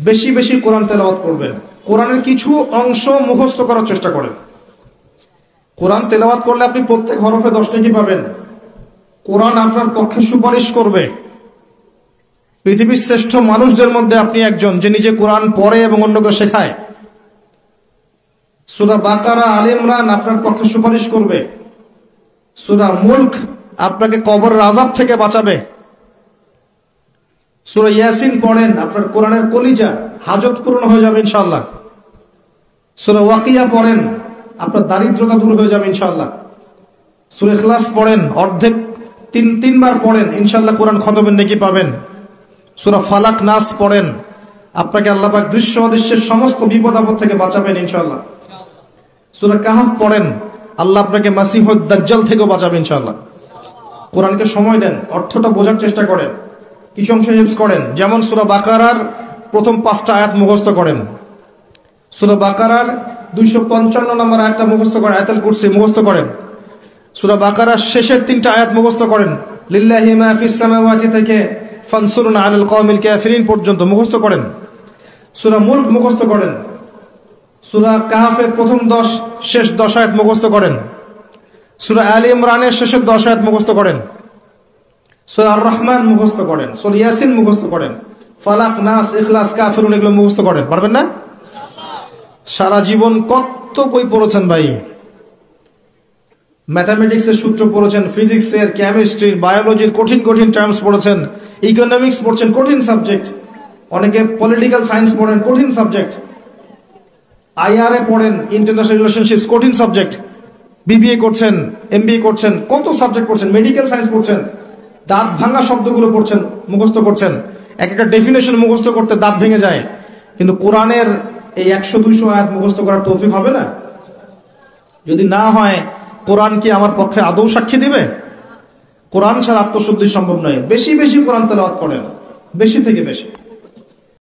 বেশি বেশি কোরআন তেলাওয়াত করবেন। কোরআনের কিছু অংশ মুখস্থ করার চেষ্টা করেন। কোরআন তেলাওয়াত করলে আপনি প্রত্যেক হরফে 10 নেকি পাবেন। কোরআন আপনার পক্ষে সুপারিশ করবে। পৃথিবীর শ্রেষ্ঠ মানুষদের মধ্যে আপনি একজন, যে নিজে কোরআন পড়ে এবং অন্যকে শেখায়। সূরা বাকারা, আলে ইমরান আপনার পক্ষে সুপারিশ করবে। সূরা মুলক আপনাকে কবরের আযাব থেকে বাঁচাবে। সূরা ইয়াসিন পড়েন, আপনার কোরআনের কলিজা হাজত পূরণ হয়ে যাবে ইনশাআল্লাহ। সূরা ওয়াকিয়া পড়েন, আপনার দারিদ্রতা দূর হয়ে যাবে ইনশাআল্লাহ। সূরা ইখলাস পড়েন, অর্ধেক তিনবার পড়েন, ইনশাআল্লাহ কোরআন খতমের নেকি পাবেন। সূরা ফালাক, নাস পড়েন, আপনাকে আল্লাহ পাক দৃশ্য অদৃশ্যের সমস্ত বিপদ আপদ থেকে বাঁচাবেন ইনশাআল্লাহ। সূরা কাহফ পড়েন, আল্লাহ আপনাকে মাসিহুদ দাজ্জাল থেকেও বাঁচাবেন ইনশাআল্লাহ। কোরআনকে সময় দেন, অর্থটা বোঝার চেষ্টা করেন, কিছু অংশ হিফজ করেন। যেমন সূরা বাকারার প্রথম 5টা আয়াত মুখস্থ করেন, সূরা বাকারার 255 নম্বর আয়াতটা মুখস্থ করেন, আয়াতুল কুরসি মুখস্থ করেন। সূরা বাকারার শেষের 3টা আয়াত মুখস্থ করেন, লিল্লাহি মা ফিস সামাওয়াতি থেকে ফানসুরনা আলাল কওমিল কাফিরিন পর্যন্ত মুখস্থ করেন। সূরা মুলক মুখস্থ করেন। সূরা কাহফের প্রথম 10 শেষ 10 আয়াত মুখস্থ করেন। সূরা আলে ইমরানের শেষের 10 আয়াত মুখস্থ করেন। সূরা আর রহমান মুখস্থ করেন। সূরা ইয়াসিন মুখস্থ করেন। ফালাক, নাস, ইখলাস, কাফিরুন এগুলো মুখস্থ করেন। পারবেন না? সারা জীবন কত বই পড়েছেন ভাই। ম্যাথামেটিক্সের সূত্র পড়েছেন, ফিজিক্সের, কেমিস্ট্রির, বায়োলজির কঠিন কঠিন টার্মস পড়েছেন, ইকোনমিক্স পড়ছেন, কঠিন সাবজেক্ট। অনেকে পলিটিক্যাল সায়েন্স পড়েন, কঠিন সাবজেক্ট। আইআরএ পড়েন, ইন্টারন্যাশনাল রিলেশনশিপস, কঠিন সাবজেক্ট। বিবিএ করছেন, এমবিএ করছেন, কত সাবজেক্ট পড়ছেন, মেডিকেল সায়েন্স পড়ছেন, দাঁত ভাঙা শব্দগুলো পড়ছেন, মুখস্থ করছেন। এক একটা ডেফিনেশন মুখস্থ করতে দাঁত ভেঙে যায়। কিন্তু কোরআনের এই 100-200 আয়াত মুখস্থ করার তৌফিক হবে না। যদি না হয়, কোরআন কি আমার পক্ষে আদৌ সাক্ষী দিবে? কোরআন ছাড়া আত্মশুদ্ধি সম্ভব নয়। বেশি বেশি কোরআন তেলাওয়াত করেন, বেশি থেকে বেশি।